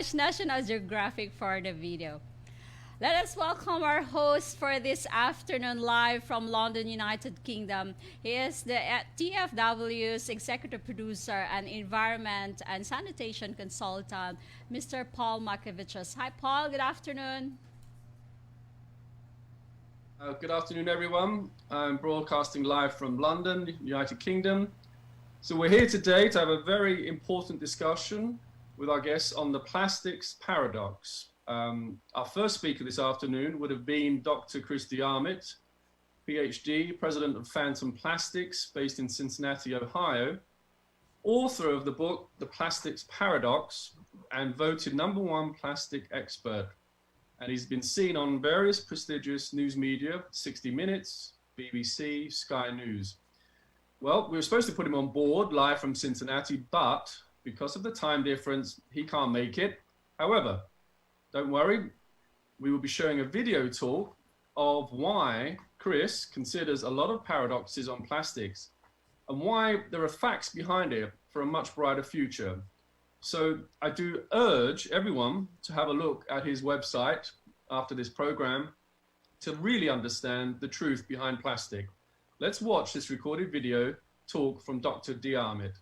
National Geographic for the video. Let us welcome our host for this afternoon live from London, United Kingdom. He is the TFW's executive producer and environment and sanitation consultant, Mr. Paul Makevicius. Hi, Paul. Good afternoon. Good afternoon, everyone. I'm broadcasting live from London, United Kingdom. So we're here today to have a very important discussion with our guests on the plastics paradox. Our first speaker this afternoon would have been Dr. Chris de-bunked, PhD, president of Phantom Plastics, based in Cincinnati, Ohio, author of the book, The Plastics Paradox, and voted #1 plastic expert. And he's been seen on various prestigious news media, 60 Minutes, BBC, Sky News. Well, we were supposed to put him on board live from Cincinnati, but because of the time difference, he can't make it. However, don't worry, we will be showing a video talk of why Chris considers a lot of paradoxes on plastics and why there are facts behind it for a much brighter future. So I do urge everyone to have a look at his website after this program to really understand the truth behind plastic. Let's watch this recorded video talk from Dr. de-bunked.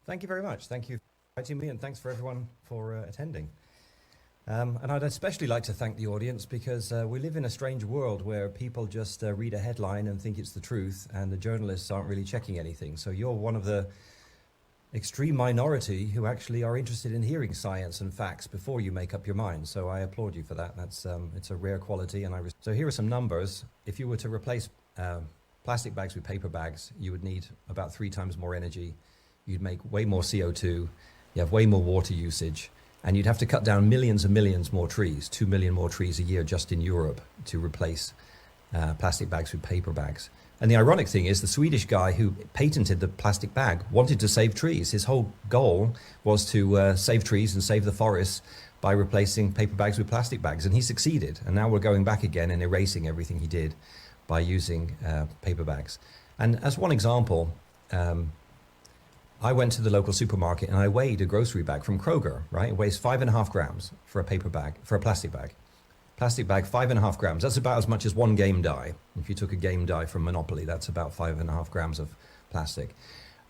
Thank you very much. Thank you for inviting me, and thanks for everyone for attending. And I'd especially like to thank the audience because we live in a strange world where people just read a headline and think it's the truth, and the journalists aren't really checking anything. So you're one of the extreme minority who actually are interested in hearing science and facts before you make up your mind. So I applaud you for that. That's it's a rare quality. And so here are some numbers. If you were to replace plastic bags with paper bags, you would need about 3 times more energy. You'd make way more CO2. You have way more water usage. And you'd have to cut down millions and millions more trees, 2 million more trees a year just in Europe to replace plastic bags with paper bags. And the ironic thing is the Swedish guy who patented the plastic bag wanted to save trees. His whole goal was to save trees and save the forests by replacing paper bags with plastic bags. And he succeeded. And now we're going back again and erasing everything he did by using paper bags. And as one example, I went to the local supermarket and I weighed a grocery bag from Kroger, right? It weighs 5.5 grams for a paper bag, for a plastic bag. Plastic bag, 5.5 grams. That's about as much as 1 game die. If you took a game die from Monopoly, that's about 5.5 grams of plastic.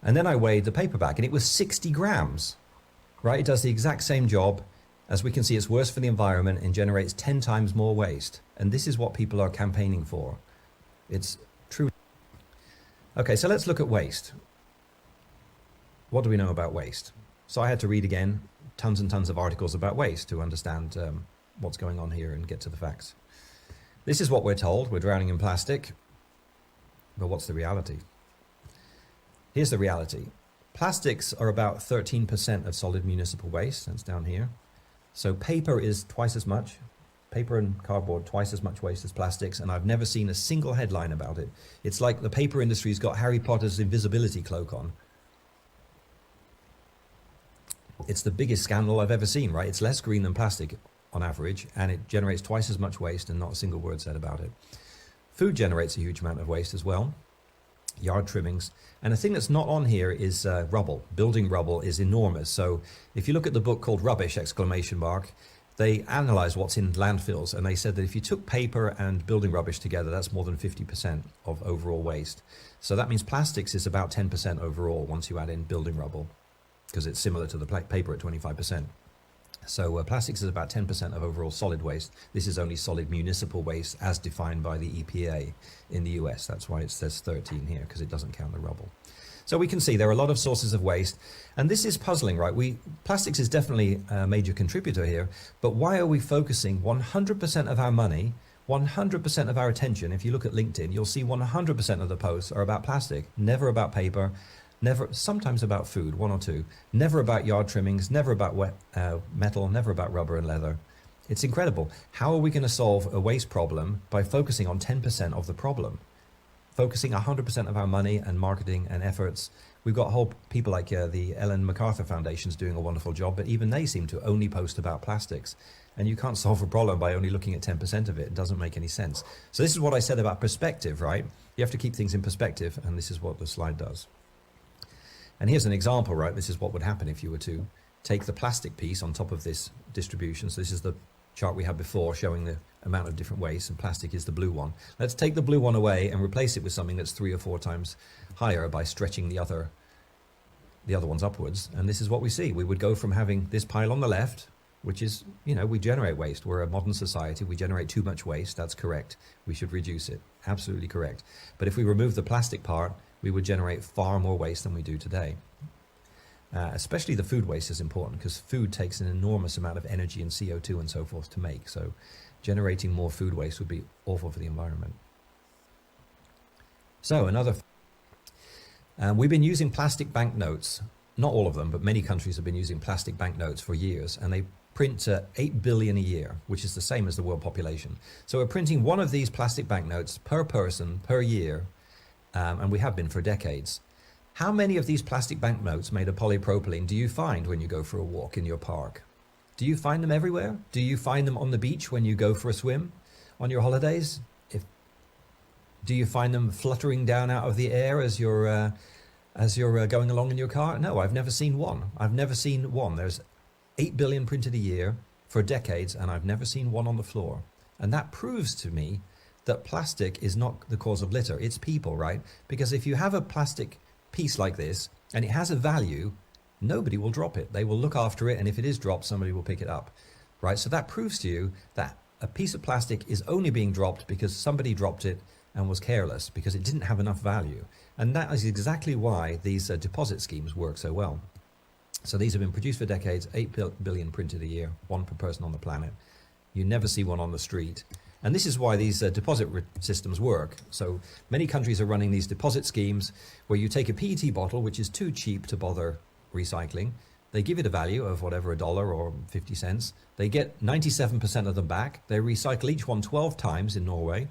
And then I weighed the paper bag and it was 60 grams, right? It does the exact same job. As we can see, it's worse for the environment and generates 10 times more waste. And this is what people are campaigning for. It's true. Okay, so let's look at waste. What do we know about waste? So I had to read again tons and tons of articles about waste to understand what's going on here and get to the facts. This is what we're told. We're drowning in plastic. But what's the reality? Here's the reality. Plastics are about 13% of solid municipal waste. That's down here. So paper is twice as much. Paper and cardboard, twice as much waste as plastics. And I've never seen a single headline about it. It's like the paper industry's got Harry Potter's invisibility cloak on. It's the biggest scandal I've ever seen, right? It's less green than plastic on average, and it generates twice as much waste and not a single word said about it. Food generates a huge amount of waste as well, yard trimmings. And the thing that's not on here is rubble. Building rubble is enormous. So if you look at the book called Rubbish, ! They analyze what's in landfills, and they said that if you took paper and building rubbish together, that's more than 50% of overall waste. So that means plastics is about 10% overall once you add in building rubble, because it's similar to the paper at 25%. So plastics is about 10% of overall solid waste. This is only solid municipal waste as defined by the EPA in the US. That's why it says 13 here, because it doesn't count the rubble. So we can see there are a lot of sources of waste. And this is puzzling, right? Plastics is definitely a major contributor here. But why are we focusing 100% of our money, 100% of our attention? If you look at LinkedIn, you'll see 100% of the posts are about plastic, never about paper, never, sometimes about food, 1 or 2, never about yard trimmings, never about metal, never about rubber and leather. It's incredible. How are we going to solve a waste problem by focusing on 10% of the problem? Focusing 100% of our money and marketing and efforts. We've got whole people like the Ellen MacArthur Foundation's doing a wonderful job, but even they seem to only post about plastics. And you can't solve a problem by only looking at 10% of it. It doesn't make any sense. So this is what I said about perspective, right? You have to keep things in perspective, and this is what the slide does. And here's an example, right? This is what would happen if you were to take the plastic piece on top of this distribution. So this is the chart we had before showing the amount of different waste, and plastic is the blue one. Let's take the blue one away and replace it with something that's 3 or 4 times higher by stretching the other ones upwards. And this is what we see. We would go from having this pile on the left, which is, you know, we generate waste. We're a modern society. We generate too much waste. That's correct. We should reduce it. Absolutely correct. But if we remove the plastic part, we would generate far more waste than we do today. Especially the food waste is important, because food takes an enormous amount of energy and CO2 and so forth to make. So generating more food waste would be awful for the environment. So we've been using plastic banknotes. Not all of them, but many countries have been using plastic banknotes for years, and they print 8 billion a year, which is the same as the world population. So we're printing one of these plastic banknotes per person per year, and we have been for decades. How many of these plastic banknotes made of polypropylene do you find when you go for a walk in your park? Do you find them everywhere? Do you find them on the beach when you go for a swim on your holidays? Do you find them fluttering down out of the air as you're going along in your car? No, I've never seen one. I've never seen one. There's 8 billion printed a year for decades, and I've never seen one on the floor. And that proves to me that plastic is not the cause of litter. It's people, right? Because if you have a plastic piece like this and it has a value, nobody will drop it. They will look after it, and if it is dropped, somebody will pick it up, right? So that proves to you that a piece of plastic is only being dropped because somebody dropped it and was careless, because it didn't have enough value. And that is exactly why these deposit schemes work so well. So these have been produced for decades, 8 billion printed a year, one per person on the planet. You never see one on the street. And this is why these deposit systems work. So many countries are running these deposit schemes where you take a PET bottle, which is too cheap to bother recycling. They give it a value of whatever, $1 or 50 cents. They get 97% of them back. They recycle each one 12 times in Norway.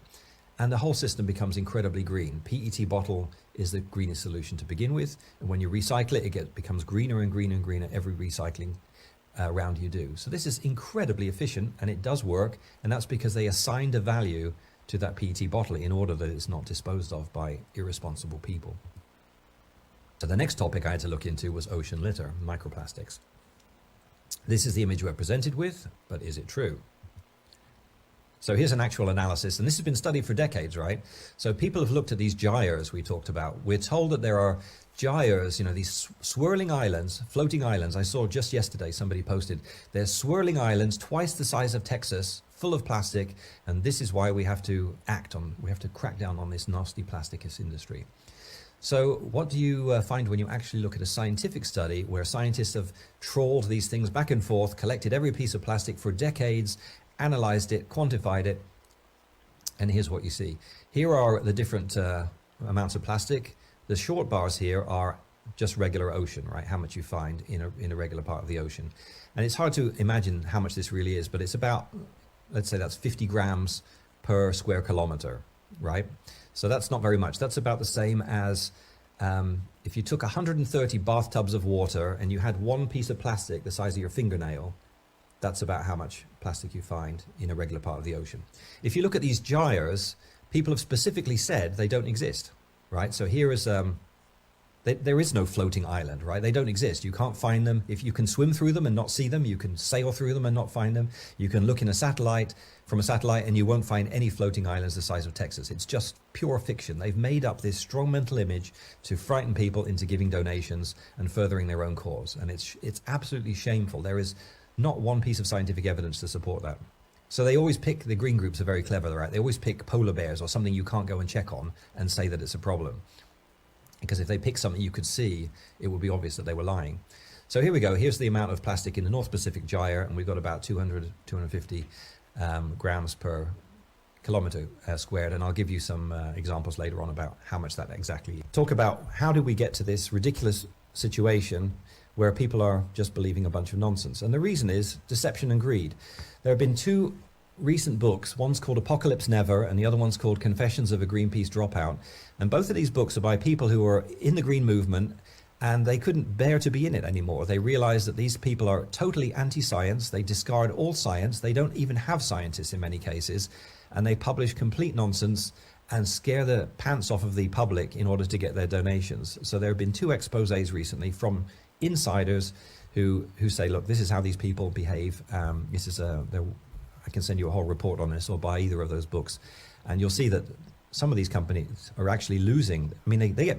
And the whole system becomes incredibly green. PET bottle is the greenest solution to begin with. And when you recycle it, it becomes greener and greener and greener every recycling round you do. So this is incredibly efficient, and it does work. And that's because they assigned a value to that PET bottle in order that it's not disposed of by irresponsible people. So the next topic I had to look into was ocean litter, microplastics. This is the image we're presented with, but is it true? So here's an actual analysis, and this has been studied for decades, right? So people have looked at these gyres we talked about. We're told that there are gyres, you know, these swirling islands, floating islands. I saw just yesterday somebody posted, there's swirling islands twice the size of Texas, full of plastic, and this is why we have to crack down on this nasty plastic industry. So what do you find when you actually look at a scientific study where scientists have trawled these things back and forth, collected every piece of plastic for decades, analyzed it, quantified it, and here's what you see. Here are the different amounts of plastic. The short bars here are just regular ocean, right? How much you find in a regular part of the ocean. And it's hard to imagine how much this really is, but it's about, let's say that's 50 grams per square kilometer, right? So that's not very much. That's about the same as if you took 130 bathtubs of water and you had one piece of plastic the size of your fingernail. That's about how much plastic you find in a regular part of the ocean. If you look at these gyres, people have specifically said they don't exist, right? So here is, there is no floating island, right? They don't exist. You can't find them. If you can swim through them and not see them, you can sail through them and not find them. You can look from a satellite, and you won't find any floating islands the size of Texas. It's just pure fiction. They've made up this strong mental image to frighten people into giving donations and furthering their own cause. And it's absolutely shameful. There is not one piece of scientific evidence to support that. So they always pick, the green groups are very clever, right? They always pick polar bears or something you can't go and check on and say that it's a problem. Because if they pick something you could see, it would be obvious that they were lying. So here we go. Here's the amount of plastic in the North Pacific gyre, and we've got about 250 grams per kilometer squared. And I'll give you some examples later on about how much that exactly is. Talk about how did we get to this ridiculous situation where people are just believing a bunch of nonsense. And the reason is deception and greed. There have been two recent books. One's called Apocalypse Never, and the other one's called Confessions of a Greenpeace Dropout. And both of these books are by people who are in the green movement, and they couldn't bear to be in it anymore. They realized that these people are totally anti-science. They discard all science. They don't even have scientists in many cases, and they publish complete nonsense and scare the pants off of the public in order to get their donations. So there have been two exposés recently from insiders who say, look, this is how these people behave. This is I can send you a whole report on this, or buy either of those books, and you'll see that some of these companies are actually losing. I mean, they get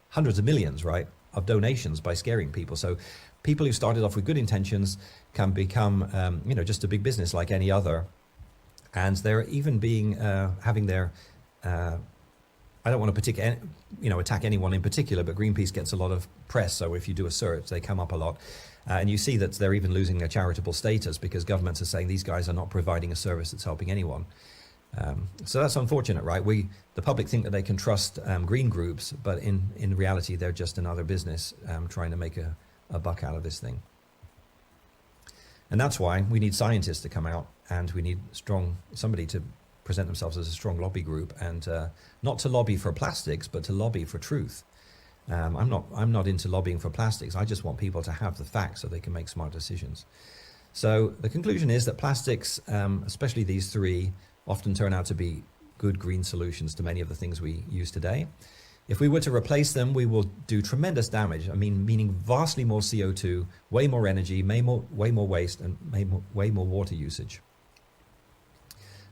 hundreds of millions, right, of donations by scaring people. So people who started off with good intentions can become, just a big business like any other. And they're even having their, I don't want to attack anyone in particular, but Greenpeace gets a lot of press. So if you do a search, they come up a lot. And you see that they're even losing their charitable status because governments are saying these guys are not providing a service that's helping anyone. So that's unfortunate, right? The public think that they can trust green groups, but in reality, they're just another business trying to make a buck out of this thing. And that's why we need scientists to come out, and we need somebody to present themselves as a strong lobby group, and not to lobby for plastics, but to lobby for truth. I'm not into lobbying for plastics. I just want people to have the facts so they can make smart decisions. So the conclusion is that plastics, especially these three, often turn out to be good green solutions to many of the things we use today. If we were to replace them, we will do tremendous damage. I mean, meaning vastly more CO2, way more energy, way more waste, and way more water usage.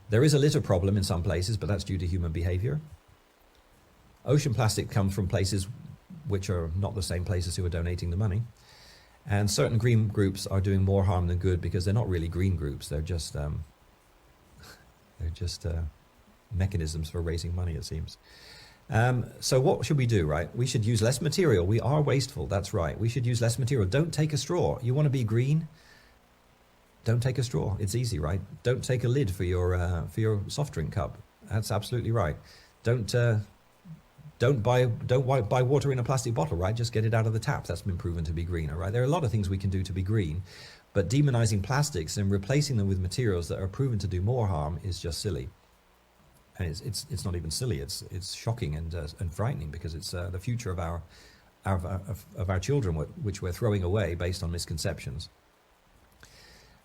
There is a litter problem in some places, but that's due to human behavior. Ocean plastic comes from places which are not the same places who are donating the money. And certain green groups are doing more harm than good because they're not really green groups. They're just mechanisms for raising money, it seems. So what should we do, right? We should use less material. We are wasteful, that's right. We should use less material. Don't take a straw. You want to be green? Don't take a straw. It's easy, right? Don't take a lid for your soft drink cup. That's absolutely right. Don't buy water in a plastic bottle, right? Just get it out of the tap. That's been proven to be greener, right? There are a lot of things we can do to be green, but demonizing plastics and replacing them with materials that are proven to do more harm is just silly. And it's not even silly. It's shocking and frightening because it's the future of our children, which we're throwing away based on misconceptions.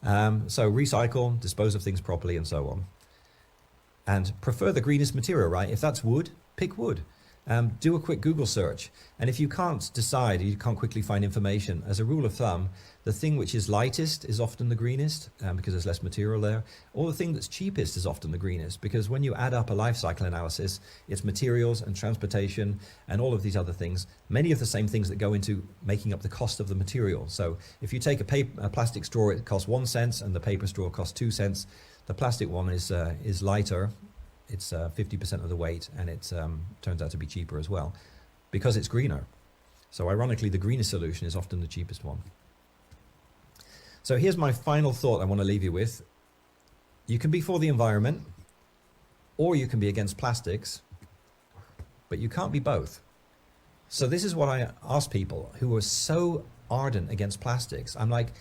So recycle, dispose of things properly, and so on. And prefer the greenest material, right? If that's wood, pick wood. Do a quick Google search. And if you can't decide, you can't quickly find information, as a rule of thumb, the thing which is lightest is often the greenest because there's less material there. Or the thing that's cheapest is often the greenest, because when you add up a life cycle analysis, it's materials and transportation and all of these other things, many of the same things that go into making up the cost of the material. So if you take a plastic straw, it costs 1 cent, and the paper straw costs 2 cents. The plastic one is lighter. It's 50% of the weight, and it turns out to be cheaper as well because it's greener. So ironically, the greenest solution is often the cheapest one. So here's my final thought I want to leave you with. You can be for the environment, or you can be against plastics, but you can't be both. So this is what I ask people who are so ardent against plastics. I'm like,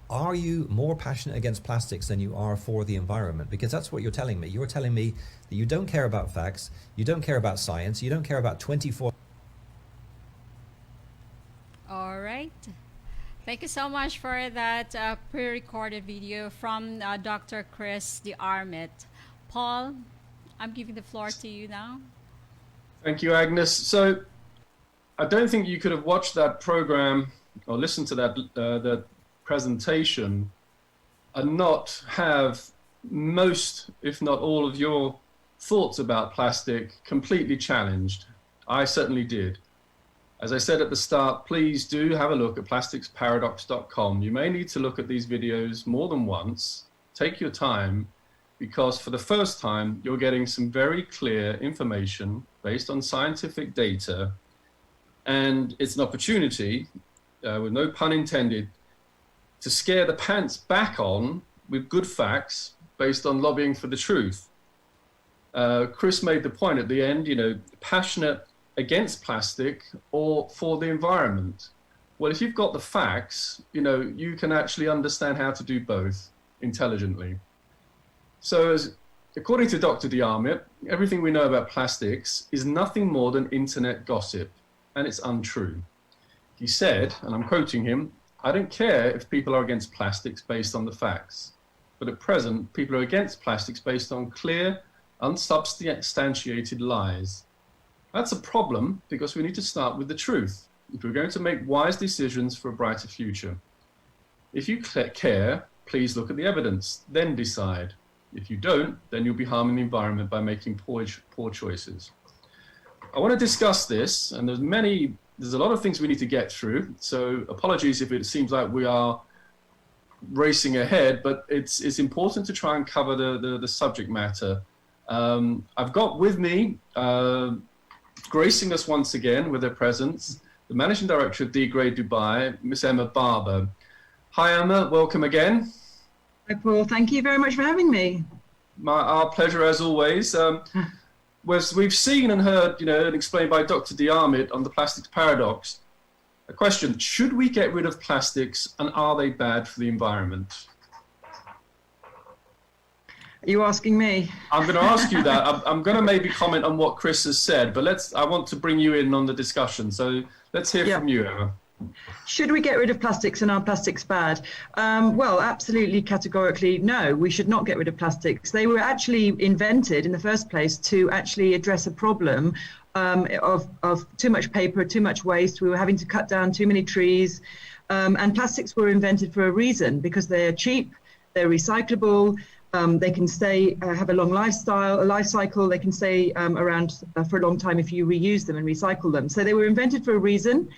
are you more passionate against plastics than you are for the environment? Because that's what you're telling me. You're telling me that you don't care about facts, you don't care about science, you don't care about 24. All right. Thank you so much for that pre-recorded video from Dr. Chris de Armet. Paul, I'm giving the floor to you now. Thank you, Agnes. So I don't think you could have watched that program or listened to that presentation and not have most, if not all, of your thoughts about plastic completely challenged. I certainly did. As I said at the start, please do have a look at plasticsparadox.com. You may need to look at these videos more than once. Take your time, because for the first time, you're getting some very clear information based on scientific data, and it's an opportunity, with no pun intended, to scare the pants back on with good facts based on lobbying for the truth. Chris made the point at the end, passionate against plastic or for the environment. Well, if you've got the facts, you can actually understand how to do both intelligently. So according to Dr. de Armet, everything we know about plastics is nothing more than internet gossip, and it's untrue. He said, and I'm quoting him, "I don't care if people are against plastics based on the facts, but at present, people are against plastics based on clear, unsubstantiated lies. That's a problem because we need to start with the truth if we're going to make wise decisions for a brighter future. If you care, please look at the evidence, then decide. If you don't, then you'll be harming the environment by making poor choices. I want to discuss this, and there's a lot of things we need to get through, so apologies if it seems like we are racing ahead, but it's important to try and cover the subject matter. I've got with me, gracing us once again with her presence, the Managing Director of de-Grade Dubai, Miss Emma Barber. Hi Emma, welcome again. Hi Paul, thank you very much for having me. Our pleasure as always. As we've seen and heard, and explained by Dr. Diarmid on the plastics paradox, a question: should we get rid of plastics, and are they bad for the environment? Are you asking me? I'm going to ask you that. I'm going to maybe comment on what Chris has said, but I want to bring you in on the discussion. So let's hear from you, Emma. Should we get rid of plastics, and are plastics bad? Well, absolutely, categorically, no, we should not get rid of plastics. They were actually invented in the first place to actually address a problem of too much paper, too much waste. We were having to cut down too many trees. And plastics were invented for a reason, because they're cheap, they're recyclable, they can stay, have a long life cycle, they can stay around for a long time if you reuse them and recycle them. So they were invented for a reason.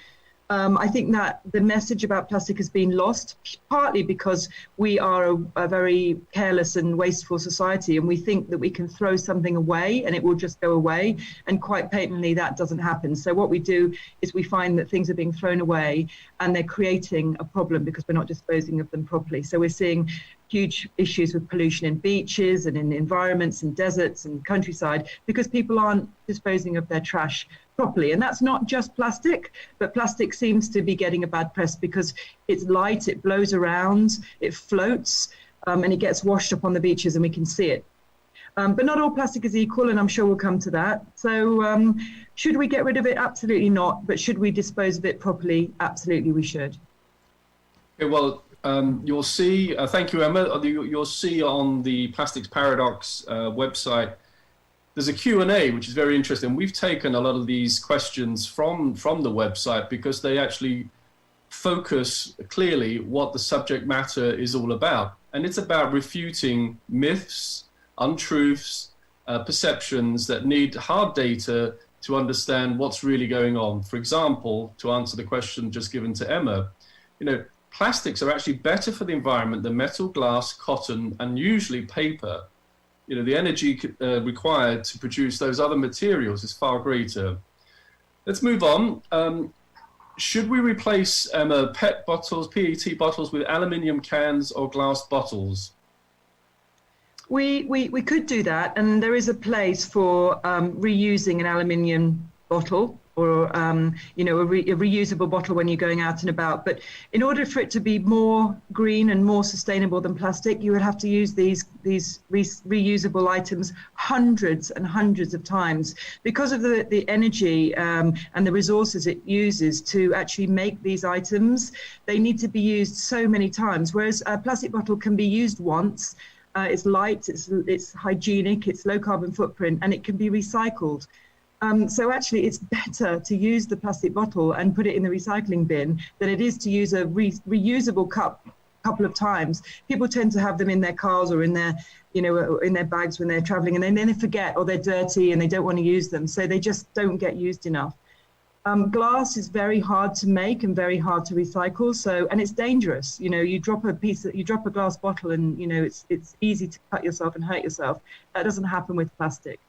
I think that the message about plastic has been lost, partly because we are a very careless and wasteful society, and we think that we can throw something away and it will just go away, and quite patently that doesn't happen. So what we do is we find that things are being thrown away and they're creating a problem because we're not disposing of them properly. So we're seeing huge issues with pollution in beaches and in environments and deserts and countryside because people aren't disposing of their trash properly. And that's not just plastic, but plastic seems to be getting a bad press because it's light, it blows around, it floats, and it gets washed up on the beaches and we can see it. But not all plastic is equal, and I'm sure we'll come to that. So should we get rid of it? Absolutely not. But should we dispose of it properly? Absolutely we should. Okay, well, you'll see, thank you, Emma. You'll see on the Plastics Paradox website, there's a Q&A, which is very interesting. We've taken a lot of these questions from the website because they actually focus clearly what the subject matter is all about. And it's about refuting myths, untruths, perceptions that need hard data to understand what's really going on. For example, to answer the question just given to Emma, plastics are actually better for the environment than metal, glass, cotton, and usually paper. The energy required to produce those other materials is far greater. Let's move on. Should we replace, Emma, PET bottles with aluminium cans or glass bottles? We could do that, and there is a place for reusing an aluminium bottle or a reusable bottle when you're going out and about. But in order for it to be more green and more sustainable than plastic, you would have to use these reusable items hundreds and hundreds of times because of the energy and the resources it uses to actually make these items. They need to be used so many times, whereas a plastic bottle can be used once. It's light, it's hygienic, it's low carbon footprint, and it can be recycled. So actually, it's better to use the plastic bottle and put it in the recycling bin than it is to use a reusable cup a couple of times. People tend to have them in their cars or in their, in their bags when they're traveling, and then they forget, or they're dirty and they don't want to use them, so they just don't get used enough. Glass is very hard to make and very hard to recycle, and it's dangerous. You drop a glass bottle, and it's easy to cut yourself and hurt yourself. That doesn't happen with plastic.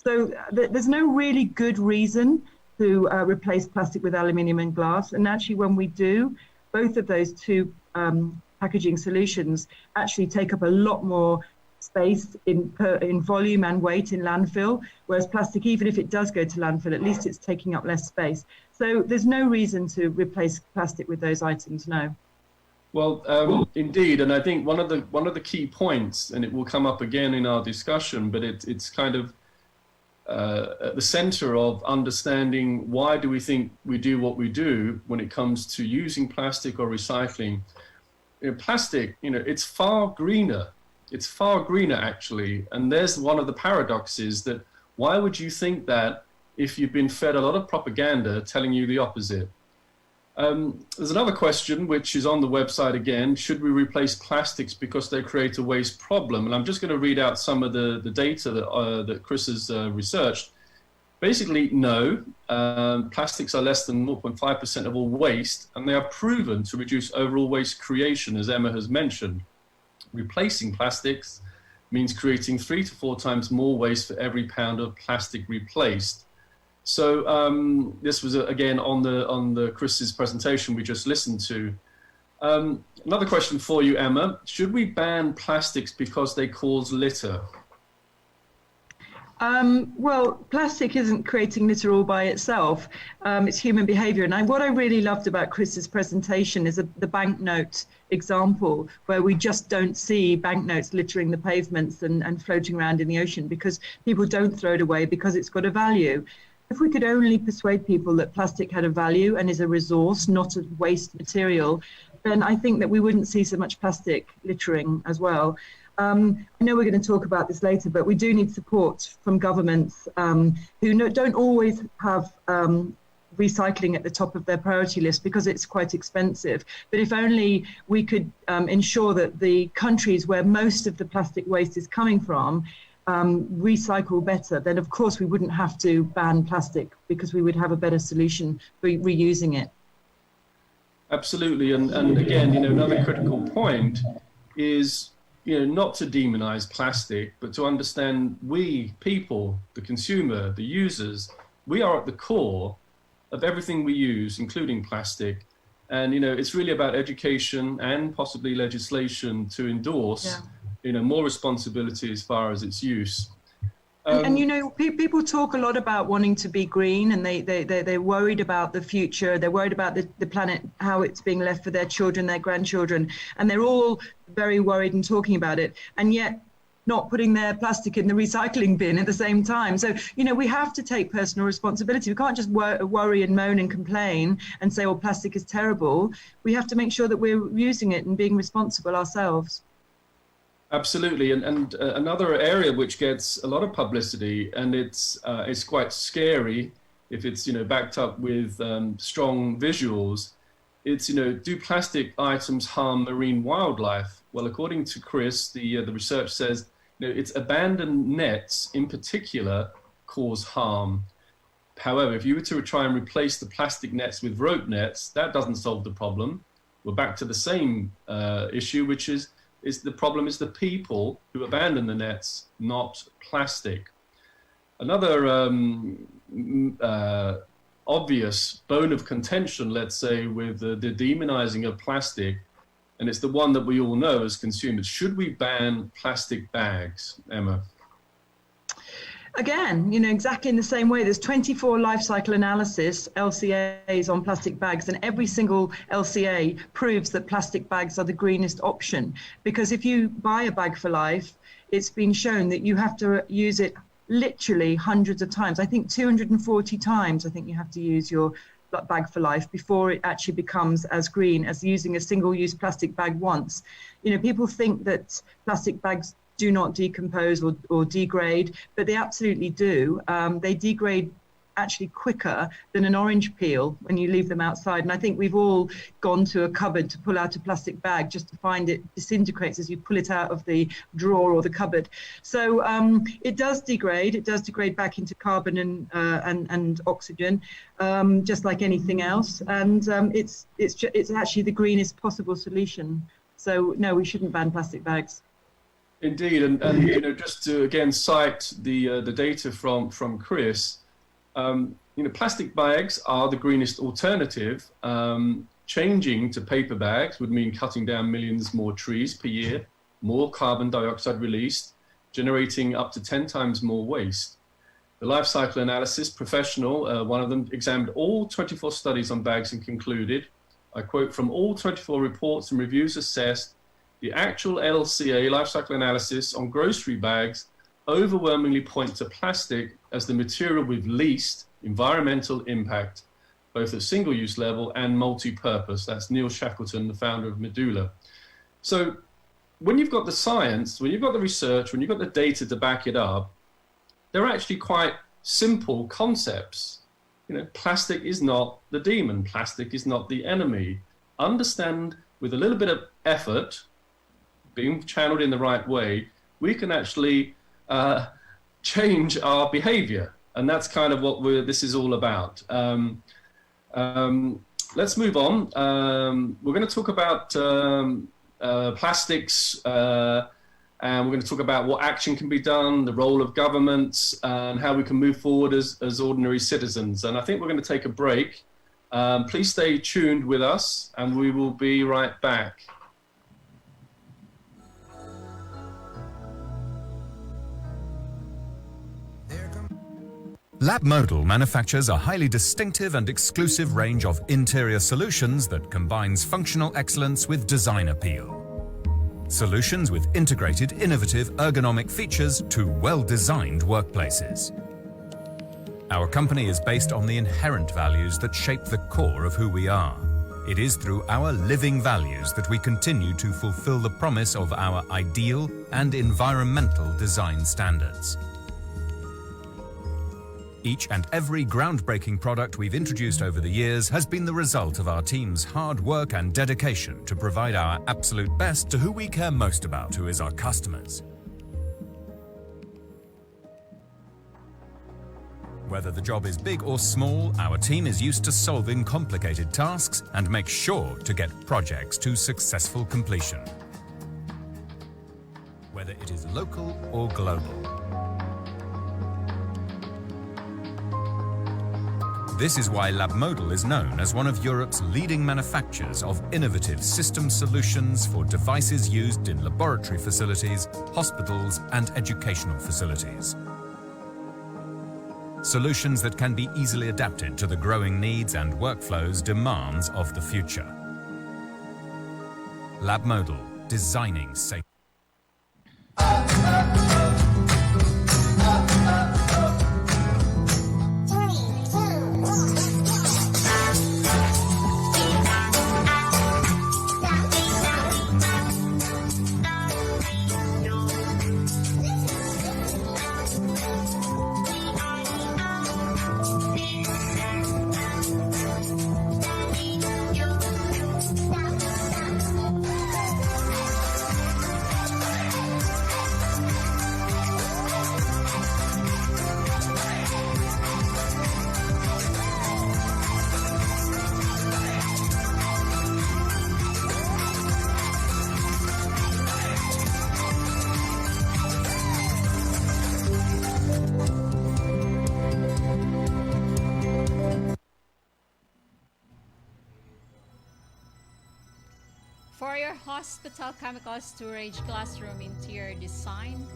So there's no really good reason to replace plastic with aluminium and glass. And actually, when we do, both of those two packaging solutions actually take up a lot more space in volume and weight in landfill, whereas plastic, even if it does go to landfill, at least it's taking up less space. So there's no reason to replace plastic with those items, no. Well, indeed, and I think one of the key points, and it will come up again in our discussion, but it's kind of at the center of understanding why do we think we do what we do when it comes to using plastic or recycling. Plastic, it's far greener. It's far greener, actually. And there's one of the paradoxes that why would you think that if you've been fed a lot of propaganda telling you the opposite? There's another question which is on the website again. Should we replace plastics because they create a waste problem? And I'm just going to read out some of the data that Chris has researched. Basically, no. Plastics are less than 0.5% of all waste, and they are proven to reduce overall waste creation, as Emma has mentioned. Replacing plastics means creating 3 to 4 times more waste for every pound of plastic replaced. So this was again on the Chris's presentation we just listened to. Another question for you, Emma: should we ban plastics because they cause litter? Well, plastic isn't creating litter all by itself. It's human behavior. And what I really loved about Chris's presentation is the banknote example, where we just don't see banknotes littering the pavements and floating around in the ocean because people don't throw it away because it's got a value. If we could only persuade people that plastic had a value and is a resource, not a waste material, then I think that we wouldn't see so much plastic littering as well. I know we're going to talk about this later, but we do need support from governments who don't always have recycling at the top of their priority list because it's quite expensive. But if only we could ensure that the countries where most of the plastic waste is coming from recycle better, then of course we wouldn't have to ban plastic because we would have a better solution for reusing it. Absolutely, and again, another critical point is, not to demonize plastic, but to understand we people, the consumer, the users, we are at the core of everything we use, including plastic. And, it's really about education and possibly legislation to endorse, more responsibility as far as its use. And people talk a lot about wanting to be green, and they're worried about the future. They're worried about the planet, how it's being left for their children, their grandchildren, and they're all very worried and talking about it, and yet not putting their plastic in the recycling bin at the same time. So, we have to take personal responsibility. We can't just worry and moan and complain and say, well, plastic is terrible. We have to make sure that we're using it and being responsible ourselves. Absolutely, and another area which gets a lot of publicity, and it's quite scary if it's backed up with strong visuals. It's do plastic items harm marine wildlife? Well, according to Chris, the research says it's abandoned nets in particular cause harm. However, if you were to try and replace the plastic nets with rope nets, that doesn't solve the problem. We're back to the same issue, which is the problem is the people who abandon the nets, not plastic. Another obvious bone of contention, let's say, with the demonizing of plastic, and it's the one that we all know as consumers: should we ban plastic bags, Emma? Again, exactly in the same way, there's 24 life cycle analysis, LCAs on plastic bags, and every single LCA proves that plastic bags are the greenest option. Because if you buy a bag for life, it's been shown that you have to use it literally hundreds of times. I think 240 times, I think you have to use your bag for life before it actually becomes as green as using a single-use plastic bag once. People think that plastic bags do not decompose or degrade, but they absolutely do. They degrade actually quicker than an orange peel when you leave them outside. And I think we've all gone to a cupboard to pull out a plastic bag just to find it disintegrates as you pull it out of the drawer or the cupboard. So it does degrade. It does degrade back into carbon and oxygen, just like anything else. And it's actually the greenest possible solution. So no, we shouldn't ban plastic bags. Indeed, and just to again cite the data from Chris, plastic bags are the greenest alternative. Changing to paper bags would mean cutting down millions more trees per year, more carbon dioxide released, generating up to 10 times more waste. The life cycle analysis professional, one of them, examined all 24 studies on bags and concluded, I quote, "From all 24 reports and reviews assessed, the actual LCA life cycle analysis on grocery bags overwhelmingly point to plastic as the material with least environmental impact, both at single-use level and multi-purpose." That's Neil Shackleton, the founder of Medulla. So when you've got the science, when you've got the research, when you've got the data to back it up, they're actually quite simple concepts. plastic is not the demon. Plastic is not the enemy. Understand, with a little bit of effort, being channeled in the right way, we can actually change our behavior. And that's kind of what this is all about. Let's move on. We're going to talk about plastics, and we're going to talk about what action can be done, the role of governments, and how we can move forward as ordinary citizens. And I think we're going to take a break. Please stay tuned with us, and we will be right back. LabModal manufactures a highly distinctive and exclusive range of interior solutions that combines functional excellence with design appeal. Solutions with integrated, innovative, ergonomic features to well-designed workplaces. Our company is based on the inherent values that shape the core of who we are. It is through our living values that we continue to fulfill the promise of our ideal and environmental design standards. Each and every groundbreaking product we've introduced over the years has been the result of our team's hard work and dedication to provide our absolute best to who we care most about, who is our customers. Whether the job is big or small, our team is used to solving complicated tasks and makes sure to get projects to successful completion. Whether it is local or global. This is why LabModal is known as one of Europe's leading manufacturers of innovative system solutions for devices used in laboratory facilities, hospitals, and educational facilities. Solutions that can be easily adapted to the growing needs and workflows demands of the future. LabModal, designing safe. For your hospital chemical storage classroom interior design,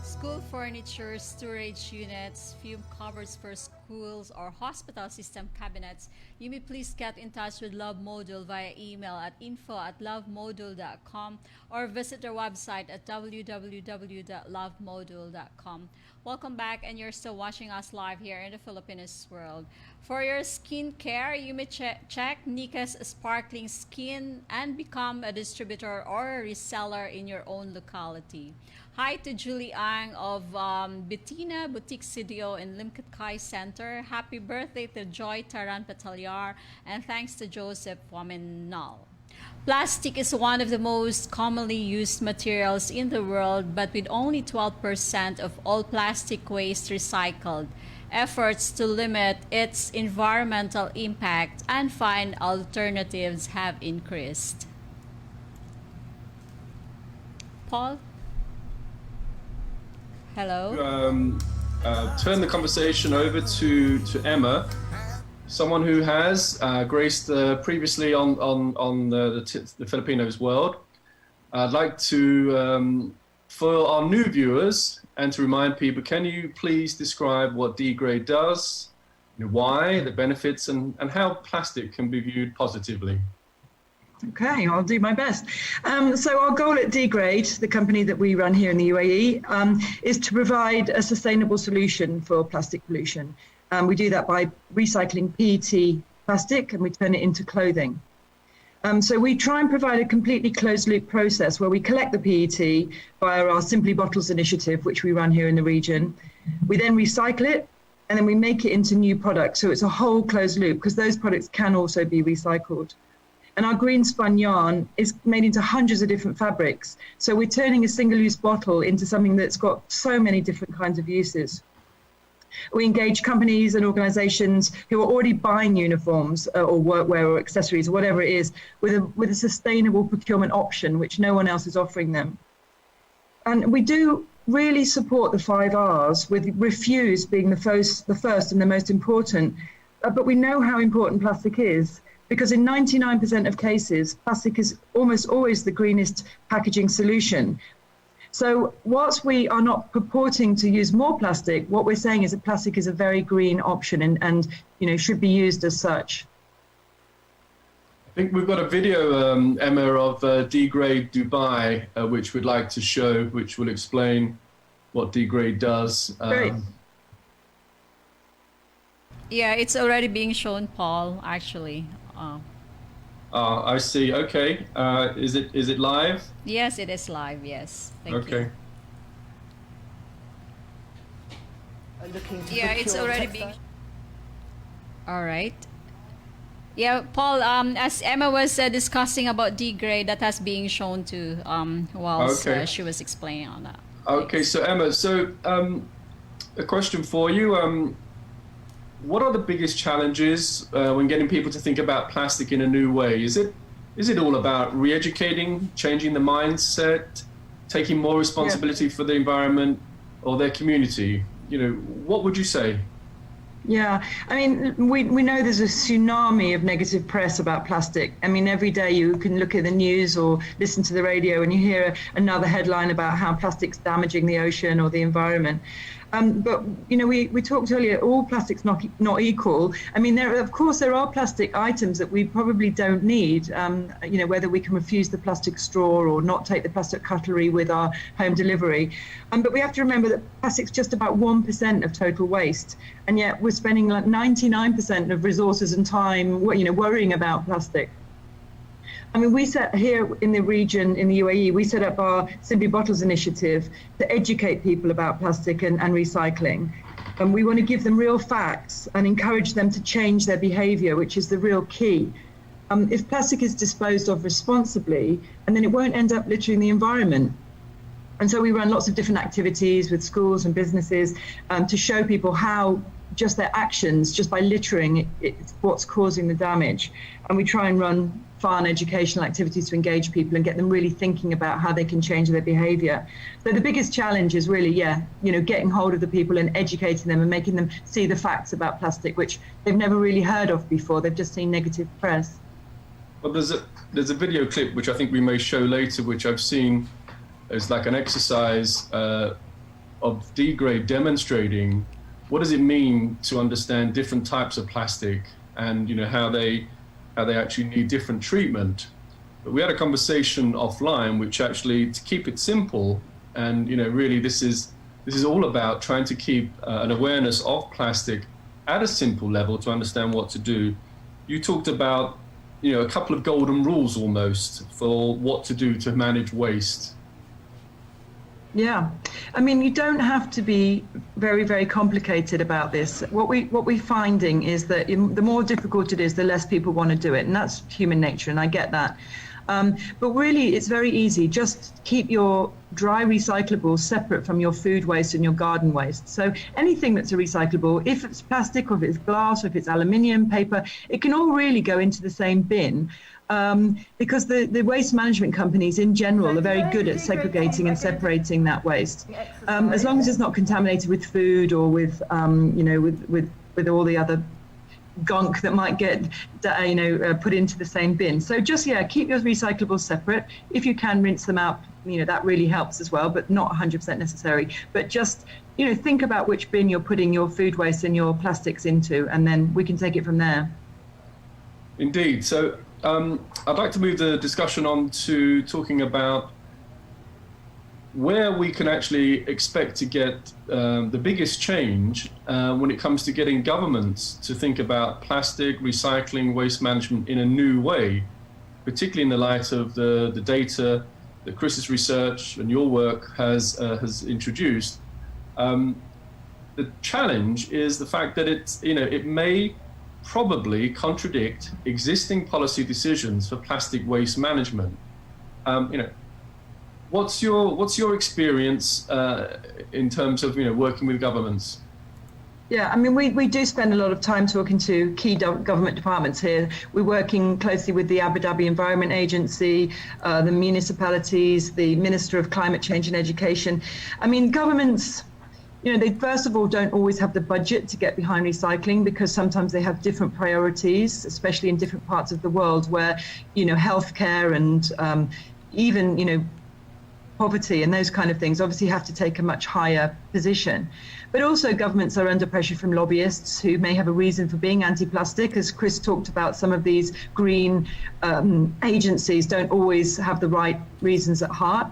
school furniture storage units, fume cupboards for schools or hospital system cabinets, you may please get in touch with LabModal via email at info@lovemodal.com or visit their website at www.lovemodal.com. Welcome back, and you're still watching us live here in the Filipinos World. For your skin care, you may check Nika's Sparkling Skin and become a distributor or a reseller in your own locality. Hi to Julie Ang of Bettina Boutique Studio in Limkit Kai Center. Happy birthday to Joy Taran Patalyar, and thanks to Joseph Wamenal. Plastic is one of the most commonly used materials in the world, but with only 12% of all plastic waste recycled. Efforts to limit its environmental impact and find alternatives have increased. Paul? Hello? Turn the conversation over to Emma, someone who has graced previously on the Filipinos World. I'd like to, for our new viewers, and to remind people, can you please describe what degrade does, why, the benefits, and how plastic can be viewed positively? Okay, I'll do my best. So our goal at degrade, the company that we run here in the UAE, is to provide a sustainable solution for plastic pollution. We do that by recycling PET plastic, and we turn it into clothing. So we try and provide a completely closed loop process where we collect the PET via our Simply Bottles initiative, which we run here in the region. We then recycle it and then we make it into new products. So it's a whole closed loop, because those products can also be recycled. And our green spun yarn is made into hundreds of different fabrics. So we're turning a single-use bottle into something that's got so many different kinds of uses. We engage companies and organizations who are already buying uniforms or workwear or accessories or whatever it is with a sustainable procurement option, which no one else is offering them. And we do really support the 5 R's, with refuse being the first and the most important. But we know how important plastic is, because in 99% of cases, plastic is almost always the greenest packaging solution. So whilst we are not purporting to use more plastic, what we're saying is that plastic is a very green option and should be used as such. I think we've got a video, Emma, of Degrade Dubai, which we'd like to show, which will explain what Degrade does. Great. Yeah, it's already being shown, Paul, actually. I see. Okay. Is it live? Yes, it is live. Yes. Thank you. Okay. Yeah, it's already being. All right. Yeah, Paul. As Emma was discussing about Degrade, that has been shown to whilst she was explaining on that. Okay. So Emma, a question for you. What are the biggest challenges when getting people to think about plastic in a new way? Is it all about re-educating, changing the mindset, taking more responsibility for the environment or their community? What would you say? Yeah, I mean, we know there's a tsunami of negative press about plastic. I mean, every day you can look at the news or listen to the radio and you hear another headline about how plastic's damaging the ocean or the environment. But we talked earlier, all plastic's not equal. I mean, of course there are plastic items that we probably don't need, whether we can refuse the plastic straw or not take the plastic cutlery with our home delivery. But we have to remember that plastic's just about 1% of total waste, and yet we're spending like 99% of resources and time worrying about plastic. I mean, we set here in the region, in the UAE, we set up our Simply Bottles initiative to educate people about plastic and recycling. And we want to give them real facts and encourage them to change their behavior, which is the real key. If plastic is disposed of responsibly, and then it won't end up littering the environment. And so we run lots of different activities with schools and businesses to show people how just their actions, just by littering, it's what's causing the damage. And we try and run fun educational activities to engage people and get them really thinking about how they can change their behavior. So the biggest challenge is really, getting hold of the people and educating them and making them see the facts about plastic, which they've never really heard of before. They've just seen negative press. Well, there's a video clip which I think we may show later, which I've seen as like an exercise of Degrade demonstrating what does it mean to understand different types of plastic and how they actually need different treatment. But we had a conversation offline, which actually, to keep it simple, and really this is all about trying to keep an awareness of plastic at a simple level to understand what to do. You talked about a couple of golden rules almost for what to do to manage waste. Yeah, I mean, you don't have to be very, very complicated about this. What we're finding is that the more difficult it is, the less people want to do it, and that's human nature, and I get that. But really, it's very easy. Just keep your dry recyclables separate from your food waste and your garden waste. So anything that's a recyclable, if it's plastic or if it's glass or if it's aluminium, paper, it can all really go into the same bin. Because the waste management companies in general are very good at segregating and separating that waste. As long as it's not contaminated with food or with all the other gunk that might get put into the same bin. So just keep your recyclables separate. If you can, rinse them out. That really helps as well, but not 100% necessary. But just think about which bin you're putting your food waste and your plastics into, and then we can take it from there. Indeed. So I'd like to move the discussion on to talking about where we can actually expect to get the biggest change when it comes to getting governments to think about plastic, recycling, waste management in a new way, particularly in the light of the data that Chris's research and your work has introduced. The challenge is the fact that it may probably contradict existing policy decisions for plastic waste management. What's your experience in terms of working with governments? Yeah, I mean, we do spend a lot of time talking to key government departments here. We're working closely with the Abu Dhabi Environment Agency, the municipalities, the Minister of Climate Change and Education. I mean, governments, they first of all don't always have the budget to get behind recycling, because sometimes they have different priorities, especially in different parts of the world where, healthcare and even, poverty and those kind of things obviously have to take a much higher position. But also governments are under pressure from lobbyists who may have a reason for being anti-plastic. As Chris talked about, some of these green agencies don't always have the right reasons at heart.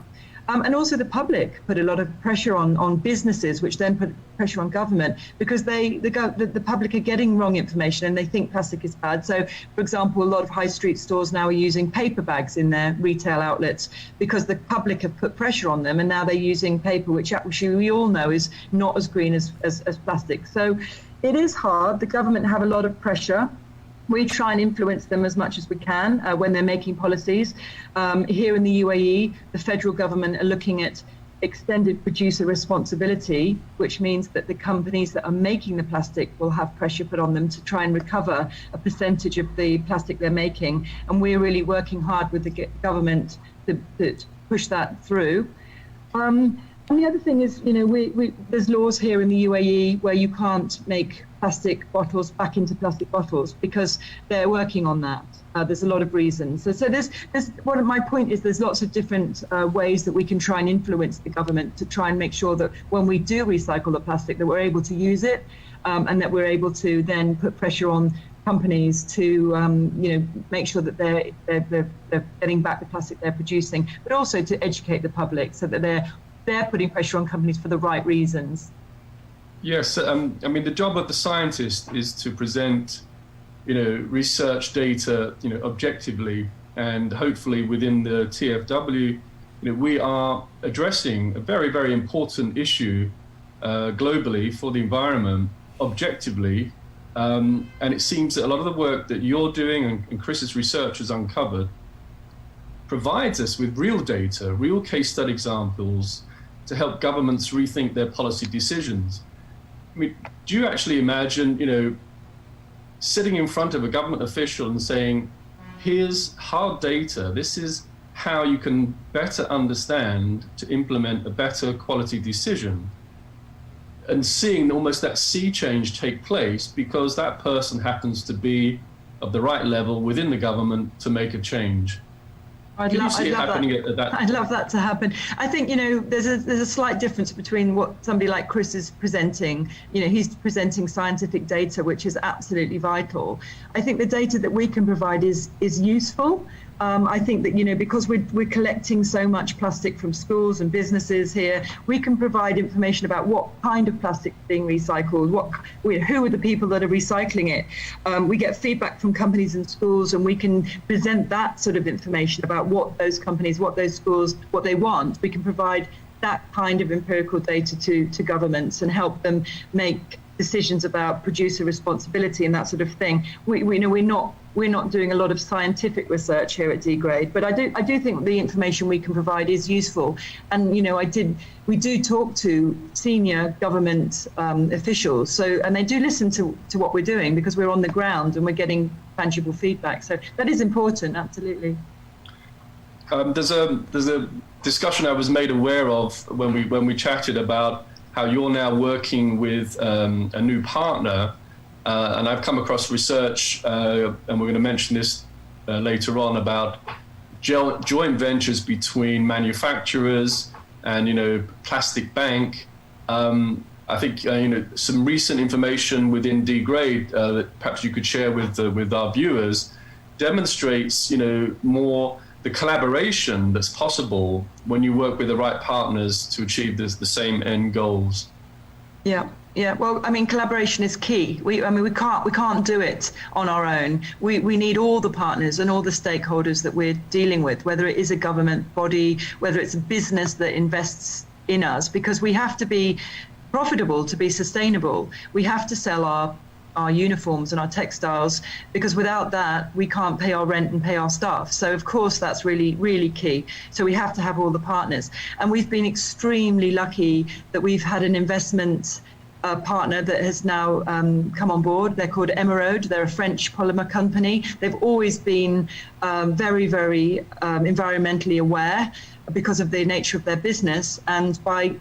And also the public put a lot of pressure on businesses, which then put pressure on government, because the public are getting wrong information and they think plastic is bad. So, for example, a lot of high street stores now are using paper bags in their retail outlets because the public have put pressure on them, and now they're using paper, which actually we all know is not as green as plastic. So it is hard. The government have a lot of pressure. We try and influence them as much as we can when they're making policies. Here in the UAE, the federal government are looking at extended producer responsibility, which means that the companies that are making the plastic will have pressure put on them to try and recover a percentage of the plastic they're making. And we're really working hard with the government to push that through. And the other thing is, there's laws here in the UAE where you can't make plastic bottles back into plastic bottles because they're working on that. There's a lot of reasons. So there's my point is there's lots of different ways that we can try and influence the government to try and make sure that when we do recycle the plastic, that we're able to use it, and that we're able to then put pressure on companies to make sure that they're getting back the plastic they're producing, but also to educate the public so that they're putting pressure on companies for the right reasons. Yes, I mean, the job of the scientist is to present, research data, objectively, and hopefully within the TFW, we are addressing a very, very important issue globally for the environment objectively. And it seems that a lot of the work that you're doing and Chris's research has uncovered provides us with real data, real case study examples to help governments rethink their policy decisions. I mean, do you actually imagine, sitting in front of a government official and saying, here's hard data, this is how you can better understand to implement a better quality decision, and seeing almost that sea change take place because that person happens to be of the right level within the government to make a change? I'd love that to happen. I think, there's a slight difference between what somebody like Chris is presenting. He's presenting scientific data, which is absolutely vital. I think the data that we can provide is useful. I think that, because we're collecting so much plastic from schools and businesses here, we can provide information about what kind of plastic is being recycled, who are the people that are recycling it. We get feedback from companies and schools, and we can present that sort of information about what those companies, what those schools, what they want. We can provide that kind of empirical data to governments and help them make decisions about producer responsibility and that sort of thing. We're not doing a lot of scientific research here at de-grade, but I do think the information we can provide is useful. And we do talk to senior government officials, and they do listen to what we're doing because we're on the ground and we're getting tangible feedback. So that is important, absolutely. There's a discussion I was made aware of when we chatted about how you're now working with a new partner, and I've come across research, and we're going to mention this later on, about joint ventures between manufacturers and plastic bank. I think some recent information within de-grade that perhaps you could share with our viewers demonstrates more the collaboration that's possible when you work with the right partners to achieve the same end goals. Yeah. Well, I mean, collaboration is key. We can't do it on our own. We need all the partners and all the stakeholders that we're dealing with, whether it is a government body, whether it's a business that invests in us, because we have to be profitable, to be sustainable, we have to sell our uniforms and our textiles, because without that we can't pay our rent and pay our staff. So of course that's really, really key. So we have to have all the partners, and we've been extremely lucky that we've had an investment partner that has now come on board. They're called Emeraude. They're a French polymer company. They've always been very, very environmentally aware because of the nature of their business, and by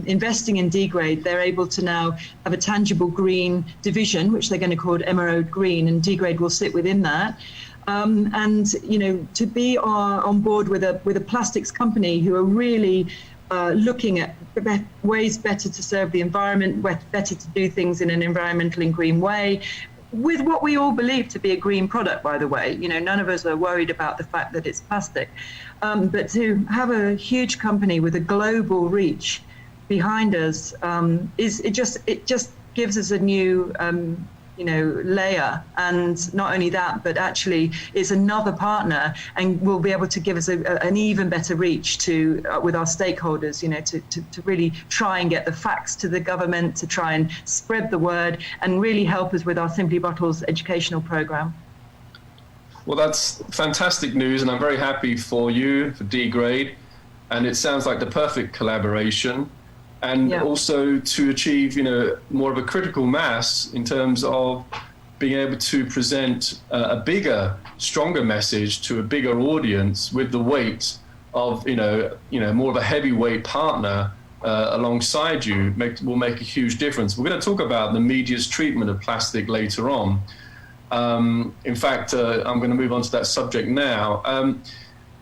investing in de-grade, they're able to now have a tangible green division, which they're going to call Emeraude Green, and de-grade will sit within that. And you know, to be on board with a plastics company who are really looking at ways better to serve the environment, better to do things in an environmental and green way, with what we all believe to be a green product, by the way. You know, none of us are worried about the fact that it's plastic. But to have a huge company with a global reach behind us it just gives us a new you know, layer. And not only that, but actually it's another partner, and will be able to give us an even better reach to with our stakeholders, you know, to really try and get the facts to the government, to try and spread the word, and really help us with our Simply Bottles educational program. Well, that's fantastic news, and I'm very happy for you, for de-grade, and it sounds like the perfect collaboration. And also to achieve, you know, more of a critical mass in terms of being able to present a bigger, stronger message to a bigger audience with the weight of, you know, more of a heavyweight partner alongside you will make a huge difference. We're going to talk about the media's treatment of plastic later on. In fact, I'm going to move on to that subject now.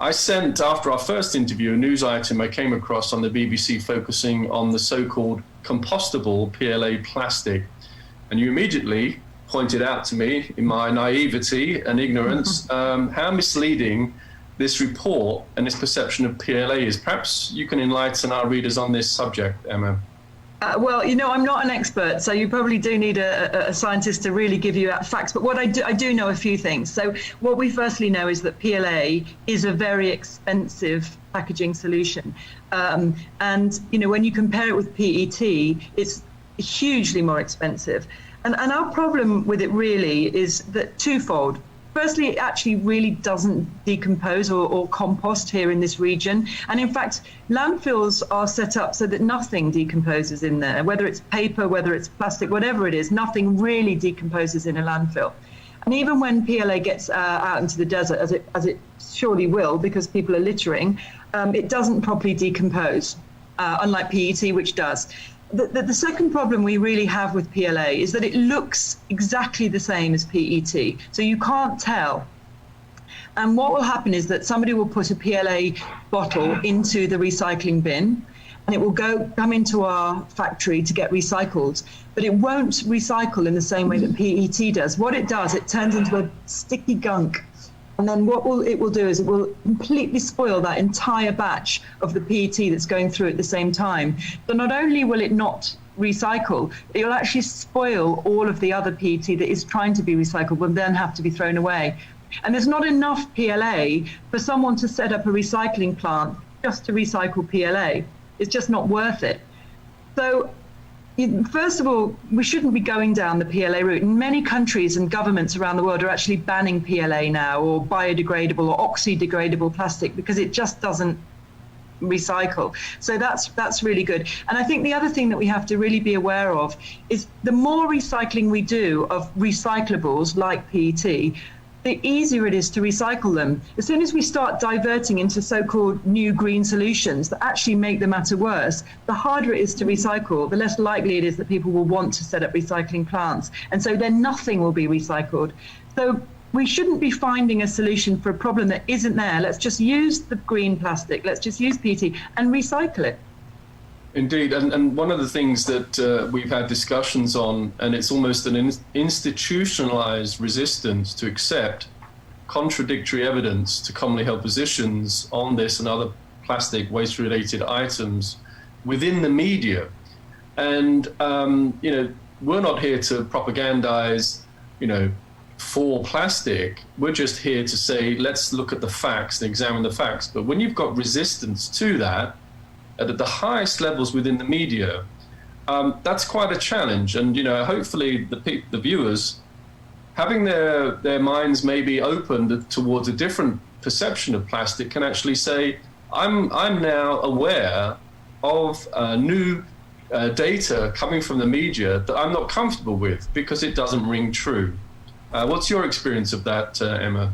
I sent, after our first interview, a news item I came across on the BBC focusing on the so-called compostable PLA plastic. And you immediately pointed out to me, in my naivety and ignorance, how misleading this report and this perception of PLA is. Perhaps you can enlighten our readers on this subject, Emma. Well, you know, I'm not an expert, so you probably do need a scientist to really give you facts. But what I do know a few things. So what we firstly know is that PLA is a very expensive packaging solution. And, you know, when you compare it with PET, it's hugely more expensive. And our problem with it really is that twofold. Firstly, it actually really doesn't decompose or compost here in this region. And in fact, landfills are set up so that nothing decomposes in there, whether it's paper, whether it's plastic, whatever it is, nothing really decomposes in a landfill. And even when PLA gets out into the desert, as it surely will, because people are littering, it doesn't properly decompose, unlike PET, which does. The second problem we really have with PLA is that it looks exactly the same as PET, so you can't tell. And what will happen is that somebody will put a PLA bottle into the recycling bin, and it will come into our factory to get recycled, but it won't recycle in the same way that PET does. What it does, it turns into a sticky gunk. And then what it will do is it will completely spoil that entire batch of the PET that's going through at the same time. So not only will it not recycle, it will actually spoil all of the other PET that is trying to be recycled, will then have to be thrown away. And there's not enough PLA for someone to set up a recycling plant just to recycle PLA. It's just not worth it. So first of all, we shouldn't be going down the PLA route. And many countries and governments around the world are actually banning PLA now, or biodegradable or oxy-degradable plastic, because it just doesn't recycle. So that's really good. And I think the other thing that we have to really be aware of is the more recycling we do of recyclables like PET, the easier it is to recycle them. As soon as we start diverting into so-called new green solutions that actually make the matter worse, the harder it is to recycle, the less likely it is that people will want to set up recycling plants. And so then nothing will be recycled. So we shouldn't be finding a solution for a problem that isn't there. Let's just use the green plastic, let's just use PET and recycle it. Indeed, and one of the things that we've had discussions on, and it's almost an institutionalized resistance to accept contradictory evidence to commonly held positions on this and other plastic waste-related items within the media. And, you know, we're not here to propagandize, you know, for plastic. We're just here to say, let's look at the facts and examine the facts. But when you've got resistance to that, at the highest levels within the media, That's quite a challenge. And, you know, hopefully the viewers, having their minds maybe opened towards a different perception of plastic, can actually say, I'm now aware of new data coming from the media that I'm not comfortable with because it doesn't ring true. What's your experience of that, Emma?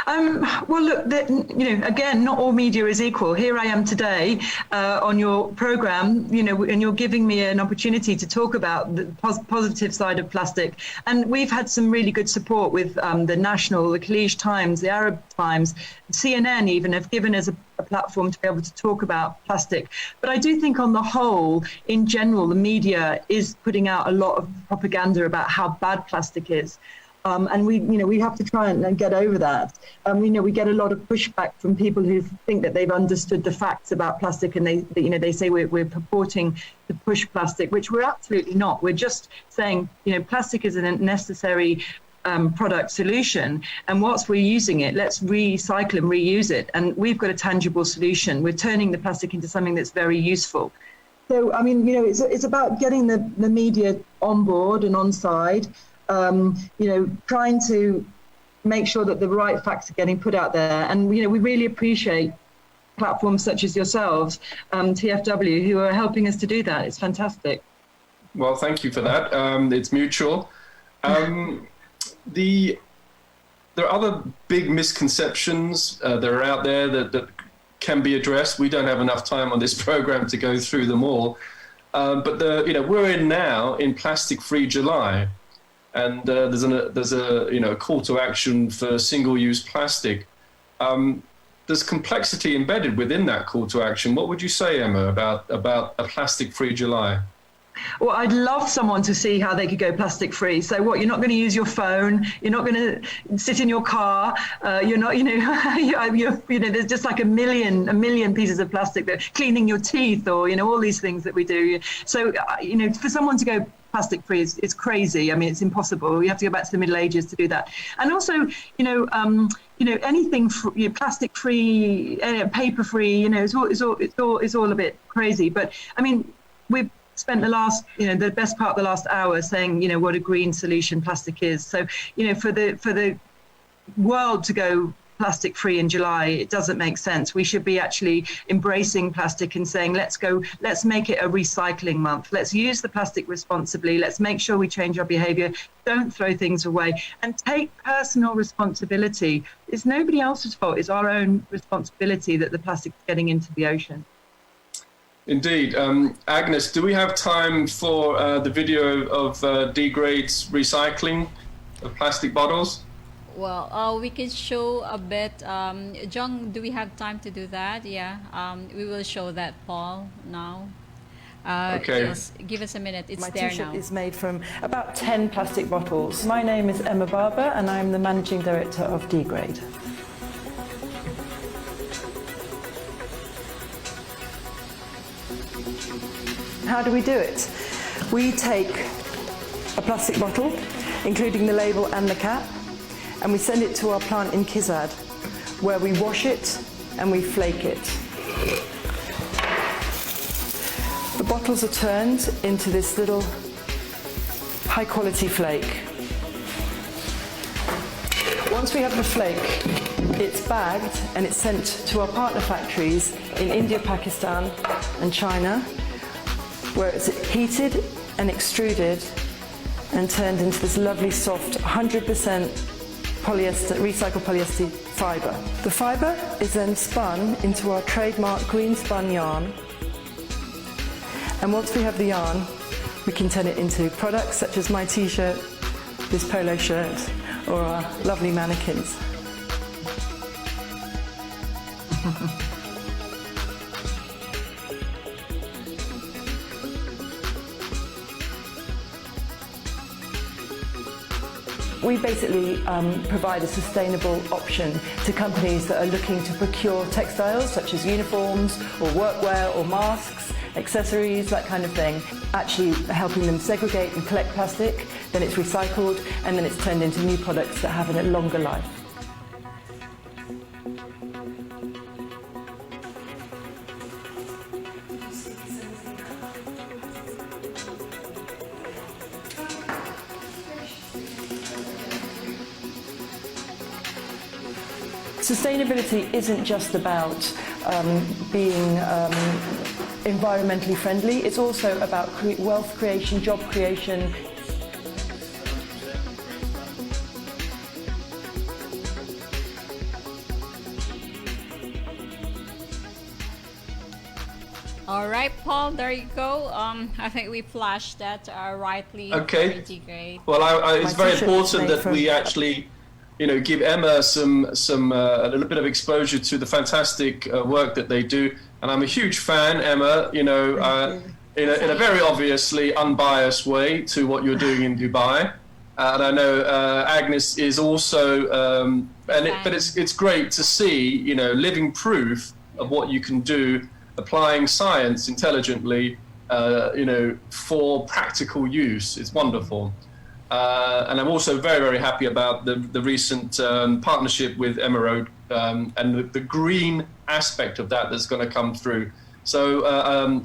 Well, look, you know, again, not all media is equal. Here I am today on your program, you know, and you're giving me an opportunity to talk about the positive side of plastic. And we've had some really good support with the National, the Khaleej Times, the Arab Times, CNN even have given us a platform to be able to talk about plastic. But I do think on the whole, in general, the media is putting out a lot of propaganda about how bad plastic is. And we have to try and get over that. We get a lot of pushback from people who think that they've understood the facts about plastic, and they say we're purporting to push plastic, which we're absolutely not. We're just saying, plastic is a necessary product solution, and whilst we're using it, let's recycle and reuse it. And we've got a tangible solution. We're turning the plastic into something that's very useful. So, it's about getting the media on board and on side. Trying to make sure that the right facts are getting put out there. And, we really appreciate platforms such as yourselves, TFW, who are helping us to do that. It's fantastic. Well, thank you for that. It's mutual. There are other big misconceptions that are out there that can be addressed. We don't have enough time on this program to go through them all. But we're now in Plastic-Free July. And there's a call to action for single-use plastic. There's complexity embedded within that call to action. What would you say, Emma, about a plastic-free July? Well, I'd love someone to see how they could go plastic-free. So what, you're not going to use your phone, you're not going to sit in your car, you're not, there's just like a million pieces of plastic that cleaning your teeth, or, all these things that we do. So, for someone to go plastic-free is crazy. I mean, it's impossible. You have to go back to the Middle Ages to do that. And also, anything plastic-free, paper-free, it's all a bit crazy. But I mean, we've spent the best part of the last hour saying, what a green solution plastic is. So, for the world to go plastic free in July, it doesn't make sense. We should be actually embracing plastic and saying, let's make it a recycling month. Let's use the plastic responsibly. Let's make sure we change our behavior. Don't throw things away, and take personal responsibility. It's nobody else's fault. It's our own responsibility that the plastic is getting into the ocean. Indeed. Agnes, do we have time for the video of de-grades recycling of plastic bottles? Well, we can show a bit. John, do we have time to do that? Yeah, we will show that, Paul, now. Okay. Just give us a minute. It's My there t-shirt now. is made from about 10 plastic bottles. My name is Emma Barber, and I'm the Managing Director of de-grade. How do we do it? We take a plastic bottle, including the label and the cap, and we send it to our plant in Kizad, where we wash it and we flake it. The bottles are turned into this little high-quality flake. Once we have the flake, it's bagged and it's sent to our partner factories in India, Pakistan and China, where it's heated and extruded and turned into this lovely soft 100% polyester, recycled polyester fibre. The fibre is then spun into our trademark green spun yarn, and once we have the yarn, we can turn it into products such as my t-shirt, this polo shirt, or our lovely mannequins. We basically provide a sustainable option to companies that are looking to procure textiles such as uniforms or workwear or masks, accessories, that kind of thing. Actually helping them segregate and collect plastic, then it's recycled, and then it's turned into new products that have a longer life. Sustainability isn't just about being environmentally friendly, it's also about wealth creation, job creation. All right, Paul, there you go. I think we flashed that rightly. Okay. Pretty great. Well, it's My very t-shirt is important made that from- we actually, give Emma a little bit of exposure to the fantastic work that they do. And I'm a huge fan, Emma. In a very obviously unbiased way to what you're doing in Dubai. And I know Agnes is also, but it's great to see, living proof of what you can do, applying science intelligently, for practical use. It's wonderful. And I'm also very, very happy about the recent partnership with Emerald and the green aspect of that's going to come through. So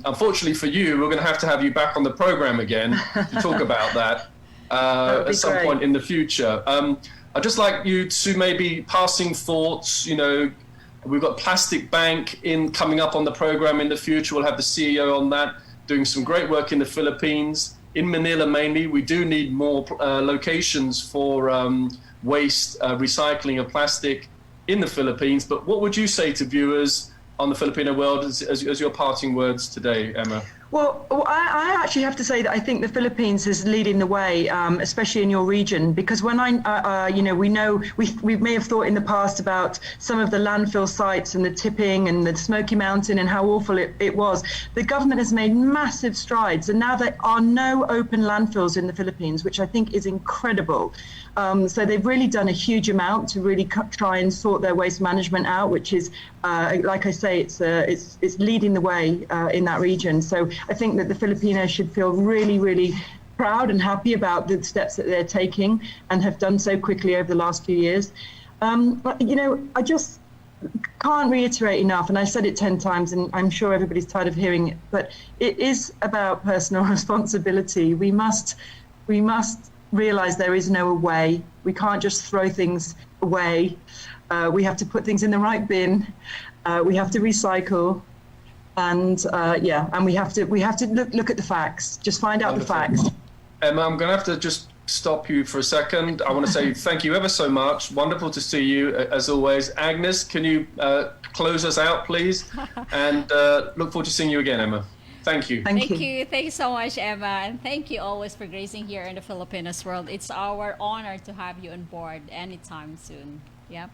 unfortunately for you, we're going to have you back on the program again to talk about that at some point in the future. I'd just like you to maybe passing thoughts. We've got Plastic Bank coming up on the program in the future. We'll have the CEO on that, doing some great work in the Philippines, in Manila mainly. We do need more locations for waste recycling of plastic in the Philippines. But what would you say to viewers on the Filipino World as your parting words today, Emma? Well, I actually have to say that I think the Philippines is leading the way, especially in your region, because when we may have thought in the past about some of the landfill sites and the tipping and the Smoky Mountain and how awful it was. The government has made massive strides, and now there are no open landfills in the Philippines, which I think is incredible. So they've really done a huge amount to really try and sort their waste management out, which is, like I say, it's leading the way in that region. So I think that the Filipinos should feel really, really proud and happy about the steps that they're taking and have done so quickly over the last few years. But, I just can't reiterate enough, and I said it 10 times, and I'm sure everybody's tired of hearing it, but it is about personal responsibility. We must realize there is no way. We can't just throw things away. We have to put things in the right bin. We have to recycle. And and we have to look at the facts. Just find out the facts. Emma, I'm going to have to just stop you for a second. I want to say thank you ever so much. Wonderful to see you as always. Agnes, can you close us out, please? And look forward to seeing you again, Emma. Thank you. Thank you. Thank you so much, Emma. And thank you always for gracing here in the Filipinos World. It's our honor to have you on board anytime soon. Yeah.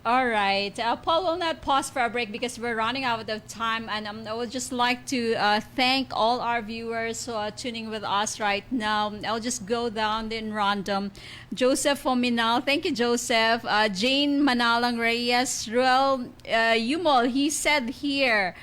All right. Paul will not pause for a break because we're running out of time. And I would just like to thank all our viewers who are tuning with us right now. I'll just go down in random. Joseph Fominal. Thank you, Joseph. Jane Manalang Reyes. Ruel Yumol. He said here,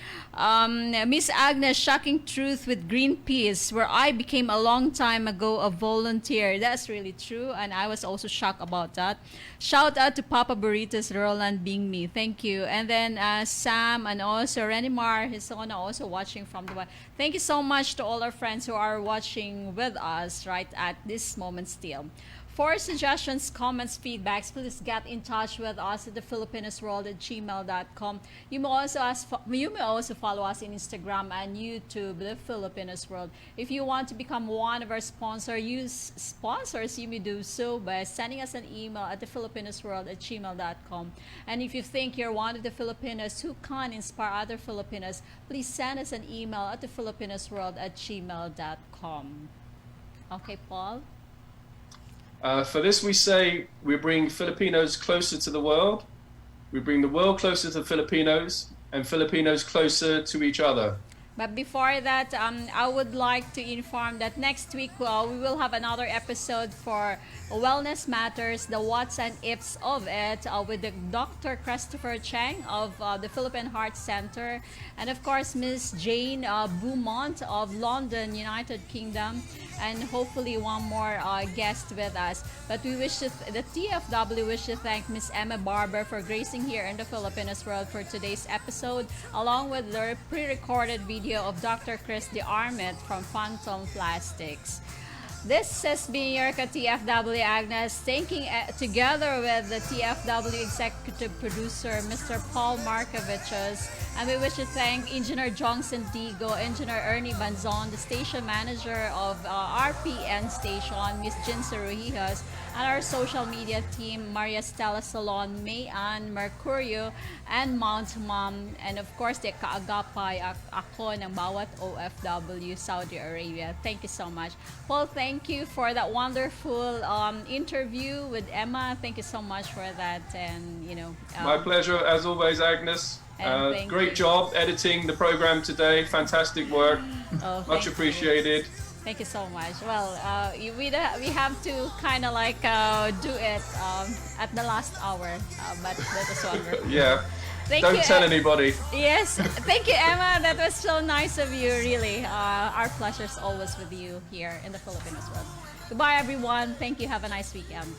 Miss Agnes, shocking truth with Greenpeace, where I became a long time ago a volunteer. That's really true, and I was also shocked about that. Shout out to Papa Burritos, Roland being me. Thank you. And then Sam and also Renimar, his son, are also watching from Dubai. Thank you so much to all our friends who are watching with us right at this moment still. For suggestions, comments, feedbacks, please get in touch with us at thefilipinosworld@gmail.com. You may also follow us in Instagram and YouTube, The Filipinos World. If you want to become one of our sponsors, you may do so by sending us an email at thefilipinosworld@gmail.com. And if you think you're one of the Filipinos who can inspire other Filipinos, please send us an email at thefilipinosworld@gmail.com. Okay, Paul? For this we say we bring Filipinos closer to the world, we bring the world closer to Filipinos, and Filipinos closer to each other. But before that, I would like to inform that next week we will have another episode for Wellness Matters, the what's and ifs of it, with the Dr. Christopher Chang of the Philippine Heart Center, and of course Miss Jane Beaumont of London, United Kingdom, and hopefully one more guest with us. But we wish the TFW wish to thank Miss Emma Barber for gracing here in the Filipinos World for today's episode, along with the pre-recorded video of Dr. Chris De Armet from Phantom Plastics. This has been your TFW Agnes, thanking together with the TFW executive producer, Mr. Paul Markoviches. And we wish to thank Engineer Johnson Digo, Engineer Ernie Banzon, the station manager of RPN station, Miss Jin Cerujijas, and our social media team, Maria Stella Salon, May-Ann, Mercurio, and Mount Mom. And of course, the kaagapay ako ng bawat OFW Saudi Arabia. Thank you so much. Paul, thank you for that wonderful interview with Emma. Thank you so much for that. And, you know, my pleasure, as always, Agnes. Great job editing the program today. Fantastic work. Oh, much appreciated. Thank you so much. Well, we have to kind of like do it at the last hour, but that was wonderful. Yeah. Don't tell anybody. Yes. Thank you, Emma. That was so nice of you, really. Our pleasure is always with you here in the Filipinos World. Goodbye, everyone. Thank you. Have a nice weekend.